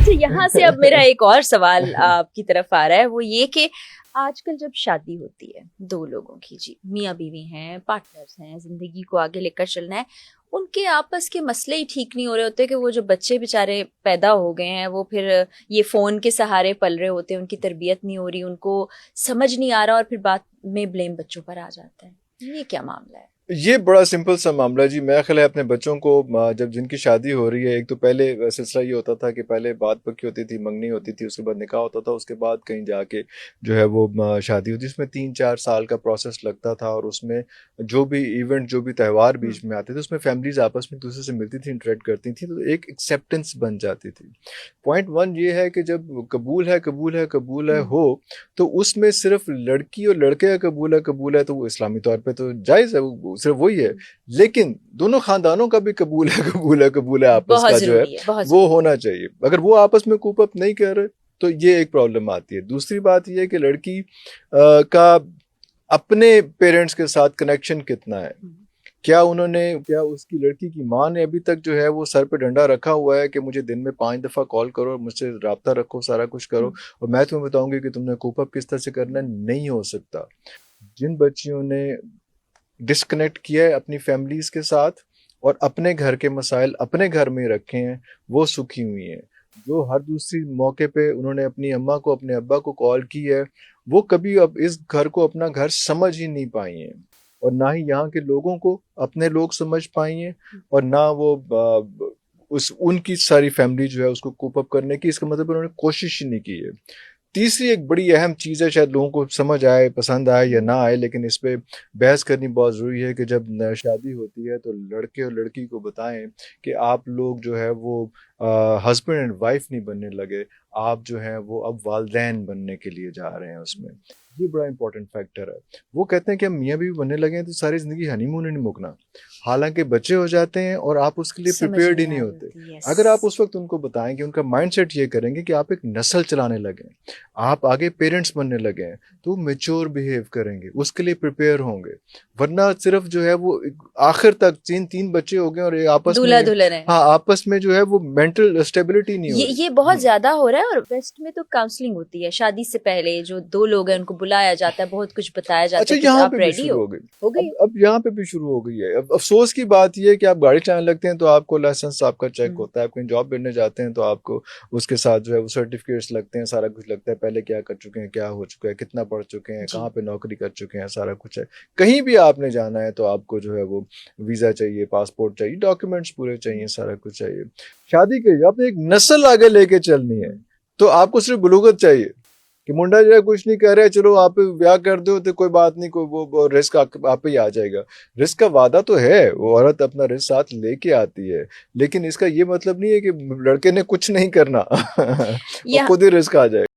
اچھا یہاں سے اب میرا ایک اور سوال آپ کی طرف آ رہا ہے، وہ یہ کہ آج کل جب شادی ہوتی ہے دو لوگوں کی، جی میاں بیوی ہیں، پارٹنرز ہیں، زندگی کو آگے لے کر چلنا ہے، ان کے آپس کے مسئلے ہی ٹھیک نہیں ہو رہے ہوتے کہ وہ جو بچے بیچارے پیدا ہو گئے ہیں وہ پھر یہ فون کے سہارے پل رہے ہوتے ہیں، ان کی تربیت نہیں ہو رہی، ان کو سمجھ نہیں آ رہا، اور پھر بعد میں بلیم بچوں پر آ جاتا ہے. یہ کیا معاملہ ہے؟ یہ بڑا سمپل سا معاملہ جی. میرا خیال ہے اپنے بچوں کو جب جن کی شادی ہو رہی ہے، ایک تو پہلے سلسلہ یہ ہوتا تھا کہ پہلے بات پکی ہوتی تھی، منگنی ہوتی تھی، اس کے بعد نکاح ہوتا تھا، اس کے بعد کہیں جا کے جو ہے وہ شادی ہوتی، اس میں 3-4 سال کا پروسیس لگتا تھا، اور اس میں جو بھی ایونٹ، جو بھی تہوار بیچ میں آتے تھے، اس میں فیملیز آپس میں دوسرے سے ملتی تھیں، انٹریکٹ کرتی تھیں، تو ایک ایکسیپٹنس بن جاتی تھی. پوائنٹ 1 یہ ہے کہ جب قبول ہے قبول ہے قبول ہے ہو، تو اس میں صرف لڑکی اور لڑکے کا قبول ہے تو وہ اسلامی طور پہ تو جائز ہے، وہ صرف وہی ہے. لیکن دونوں خاندانوں کا بھی قبول ہے آپس بہت کا جو ہے ضروری بہت وہ ضروری. ہونا چاہیے. اگر وہ آپس میں کوپ اپ نہیں کر رہے تو یہ ایک پرابلم آتی ہے. دوسری بات یہ ہے کہ لڑکی کا اپنے پیرنٹس کے ساتھ کنیکشن کتنا ہے. کیا اس کی لڑکی کی ماں نے ابھی تک جو ہے وہ سر پہ ڈنڈا رکھا ہوا ہے کہ مجھے دن میں 5 دفعہ کال کرو اور مجھ سے رابطہ رکھو، سارا کچھ کرو، اور میں تمہیں بتاؤں گی کہ تم نے کوپ اپ کس طرح سے کرنا ہے. نہیں ہو سکتا. جن بچیوں نے ڈسکنیکٹ کیا ہے اپنی فیملیز کے ساتھ اور اپنے گھر کے مسائل اپنے گھر میں رکھے ہیں، وہ سکھی ہوئی ہیں. جو ہر دوسری موقع پہ انہوں نے اپنی اماں کو، اپنے ابا کو کال کی ہے، وہ کبھی اب اس گھر کو اپنا گھر سمجھ ہی نہیں پائی ہیں، اور نہ ہی یہاں کے لوگوں کو اپنے لوگ سمجھ پائی ہیں، اور نہ وہ ان کی ساری فیملی جو ہے اس کو کوپ اپ کرنے کی، اس کا مطلب انہوں نے کوشش ہی نہیں کی ہے. تیسری ایک بڑی اہم چیز ہے، شاید لوگوں کو سمجھ آئے، پسند آئے یا نہ آئے، لیکن اس پہ بحث کرنی بہت ضروری ہے کہ جب شادی ہوتی ہے تو لڑکے اور لڑکی کو بتائیں کہ آپ لوگ جو ہے وہ ہسبینڈ اینڈ وائف نہیں بننے لگے، آپ جو ہیں وہ اب والدین بننے کے لیے جا رہے ہیں. اس میں یہ بڑا امپورٹنٹ فیکٹر ہے. وہ کہتے ہیں کہ ہم میاں بیوی بننے لگے ہیں تو ساری زندگی ہنی مون نہیں مکنا، حالانکہ بچے ہو جاتے ہیں اور آپ اس کے لیے پریپیئرڈ ہی نہیں ہوتے. اگر آپ اس وقت ان کو بتائیں کہ ان کا مائنڈ سیٹ یہ کریں گے کہ آپ ایک نسل چلانے لگے، آپ آگے پیرنٹس بننے لگے ہیں، تو میچور بیہیو کریں گے، اس کے لیے پریپیئر ہوں گے. ورنہ صرف جو ہے وہ آخر تک 3 بچے ہو گئے اور آپس میں آپس میں جو ہے وہ مینٹل اسٹیبلٹی نہیں ہو رہی. یہ بہت زیادہ ہو رہا ہے. اور ویسٹ میں تو کاؤنسلنگ ہوتی ہے شادی سے پہلے، جو دو لوگ ہیں ان کو بلایا جاتا ہے، بہت کچھ بتایا جاتا ہے کہ یہاں آپ پہ بھی ریڈی شروع ہو ہو گئی. اب یہاں پہ بھی شروع ہو گئی ہے. اب افسوس کی بات یہ ہے کہ آپ گاڑی چلانے لگتے ہیں تو آپ کو لائسنس آپ کا چیک ہوتا ہے، آپ کہیں جاب کرنے جاتے ہیں تو آپ کو اس کے ساتھ جو ہے وہ سرٹیفکیٹس لگتے ہیں، سارا کچھ لگتا ہے، پہلے کیا کر چکے ہیں، کیا ہو چکا ہے، کتنا پڑھ چکے ہیں، کہاں پہ نوکری کر چکے ہیں، سارا کچھ ہے. کہیں بھی آپ نے جانا ہے تو آپ کو جو ہے وہ ویزا چاہیے، پاسپورٹ چاہیے، ڈاکیومنٹس پورے چاہیے، سارا کچھ چاہیے. شادی کے آپ نے ایک نسل آگے لے کے چلنی ہے تو آپ کو صرف بلوغت چاہیے کہ منڈا جو ہے کچھ نہیں کہہ رہے، چلو آپ بیاہ کر دو تو کوئی بات نہیں، کوئی وہ رسک آپ پہ ہی آ جائے گا. رسک کا وعدہ تو ہے، وہ عورت اپنا رسک ساتھ لے کے آتی ہے، لیکن اس کا یہ مطلب نہیں ہے کہ لڑکے نے کچھ نہیں کرنا اور خود ہی رسک آ جائے گا.